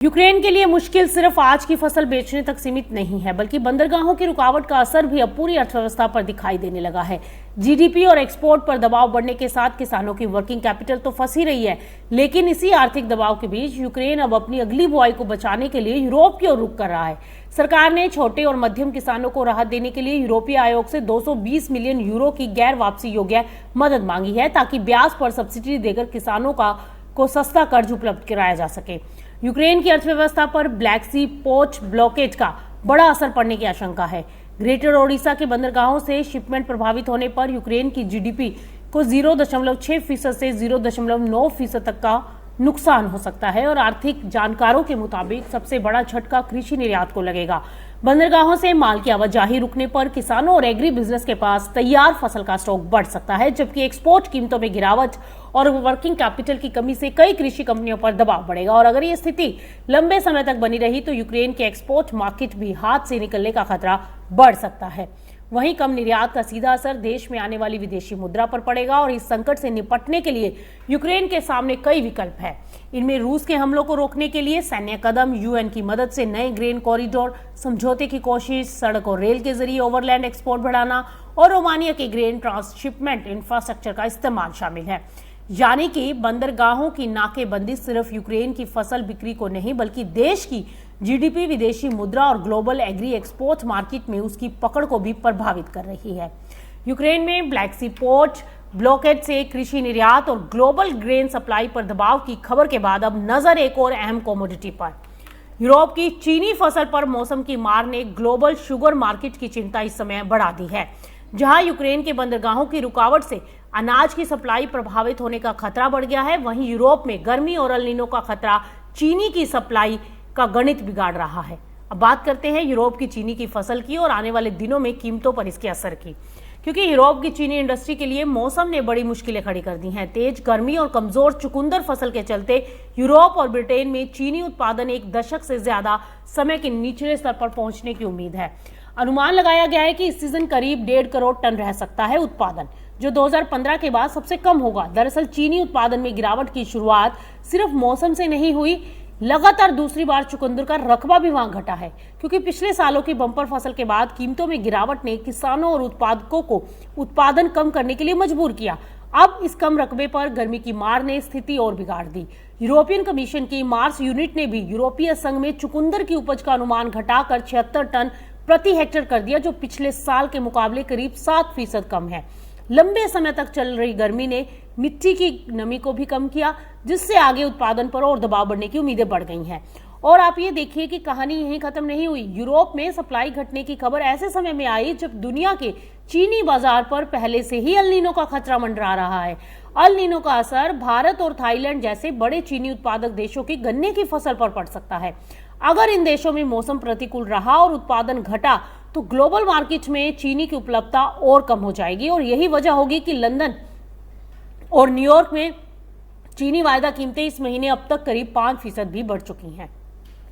Ukraine के लिए मुश्किल सिर्फ आज की फसल बेचने तक सीमित नहीं है, बल्कि बंदरगाहों की रुकावट का असर भी अब पूरी अर्थव्यवस्था पर दिखाई देने लगा है। जीडीपी और एक्सपोर्ट पर दबाव बढ़ने के साथ किसानों की वर्किंग कैपिटल तो फंस ही रही है, लेकिन इसी आर्थिक दबाव के बीच यूक्रेन अब अपनी अगली बुआई को बचाने के लिए यूरोप की ओर रुख कर रहा है। सरकार ने छोटे और मध्यम किसानों को राहत देने के लिए यूरोपीय आयोग से 220 मिलियन यूरो की गैर वापसी योग्य मदद मांगी है, ताकि ब्याज पर सब्सिडी देकर किसानों को सस्ता कर्ज उपलब्ध कराया जा सके। यूक्रेन की अर्थव्यवस्था पर ब्लैक सी पोर्ट ब्लॉकेज का बड़ा असर पड़ने की आशंका है। ग्रेटर ओडिशा के बंदरगाहों से शिपमेंट प्रभावित होने पर यूक्रेन की जीडीपी को 0.6% से 0.9% तक का नुकसान हो सकता है और आर्थिक जानकारों के मुताबिक सबसे बड़ा झटका कृषि निर्यात को लगेगा। बंदरगाहों से माल की आवाजाही रुकने पर किसानों और एग्री बिजनेस के पास तैयार फसल का स्टॉक बढ़ सकता है, जबकि एक्सपोर्ट कीमतों में गिरावट और वर्किंग कैपिटल की कमी से कई कृषि कंपनियों पर दबाव बढ़ेगा। और अगर ये स्थिति लंबे समय तक बनी रही तो यूक्रेन के एक्सपोर्ट मार्केट भी हाथ से निकलने का खतरा बढ़ सकता है। वहीं कम निर्यात का सीधा असर देश में आने वाली विदेशी मुद्रा पर पड़ेगा और इस संकट से निपटने के लिए यूक्रेन के सामने कई विकल्प हैं। इनमें रूस के हमलों को रोकने के लिए सैन्य कदम, यूएन की मदद से नए ग्रेन कॉरिडोर समझौते की कोशिश, सड़क और रेल के जरिए ओवरलैंड एक्सपोर्ट बढ़ाना और रोमानिया के ग्रेन ट्रांसशिपमेंट इंफ्रास्ट्रक्चर का इस्तेमाल शामिल है। यानी कि बंदरगाहों की नाकेबंदी सिर्फ यूक्रेन की फसल बिक्री को नहीं, बल्कि देश की जीडीपी, विदेशी मुद्रा और ग्लोबल एग्री एक्सपोर्ट मार्केट में उसकी पकड़ को भी प्रभावित कर रही है। यूक्रेन में ब्लैक सी पोर्ट ब्लॉकेज से कृषि निर्यात और ग्लोबल ग्रेन सप्लाई पर दबाव की खबर के बाद अब नजर एक और अहम कमोडिटी पर। यूरोप की चीनी फसल पर मौसम की मार ने ग्लोबल शुगर मार्केट की चिंता इस समय बढ़ा दी है। जहां यूक्रेन के बंदरगाहों की रुकावट से अनाज की सप्लाई प्रभावित होने का खतरा बढ़ गया है, वहीं यूरोप में गर्मी और एल नीनो का खतरा चीनी की सप्लाई का गणित बिगाड़ रहा है। अब बात करते हैं यूरोप की चीनी की फसल की और आने वाले दिनों में कीमतों पर इसके असर की, क्योंकि यूरोप की चीनी इंडस्ट्री के लिए मौसम ने बड़ी मुश्किलें खड़ी कर दी हैं। तेज गर्मी और कमजोर चुकंदर फसल के चलते यूरोप और ब्रिटेन में चीनी उत्पादन एक दशक से ज्यादा समय के निचले स्तर पर पहुंचने की उम्मीद है। अनुमान लगाया गया है कि इस सीजन करीब 1.5 करोड़ टन रह सकता है उत्पादन, जो 2015 के बाद सबसे कम होगा। दरअसल चीनी उत्पादन में गिरावट की शुरुआत सिर्फ मौसम से नहीं हुई, लगातार दूसरी बार चुकंदर का रकबा भी वहां घटा है, क्योंकि पिछले सालों की बम्पर फसल के बाद कीमतों में गिरावट ने किसानों और उत्पादकों को उत्पादन कम करने के लिए मजबूर किया। अब इस कम रकबे पर गर्मी की मार ने स्थिति और बिगाड़ दी। यूरोपियन कमीशन की मार्स यूनिट ने भी यूरोपीय संघ में चुकंदर की उपज का अनुमान घटाकर 76 टन प्रति हेक्टेयर कर दिया, जो पिछले साल के मुकाबले करीब 7% कम है। लंबे समय तक चल रही गर्मी ने मिट्टी की नमी को भी कम किया, जिससे आगे उत्पादन पर और दबाव बढ़ने की उम्मीदें बढ़ गई हैं। और आप ये देखिए कि कहानी यहीं खत्म नहीं हुई। यूरोप में सप्लाई घटने की खबर ऐसे समय में आई जब दुनिया के चीनी बाजार पर पहले से ही एल नीनो का खतरा मंडरा रहा है। एल नीनो का असर भारत और थाईलैंड जैसे बड़े चीनी उत्पादक देशों की गन्ने की फसल पर पड़ सकता है। अगर इन देशों में मौसम प्रतिकूल रहा और उत्पादन घटा तो ग्लोबल मार्केट में चीनी की उपलब्धता और कम हो जाएगी और यही वजह होगी कि लंदन और न्यूयॉर्क में चीनी वायदा कीमतें इस महीने अब तक करीब 5% भी बढ़ चुकी हैं।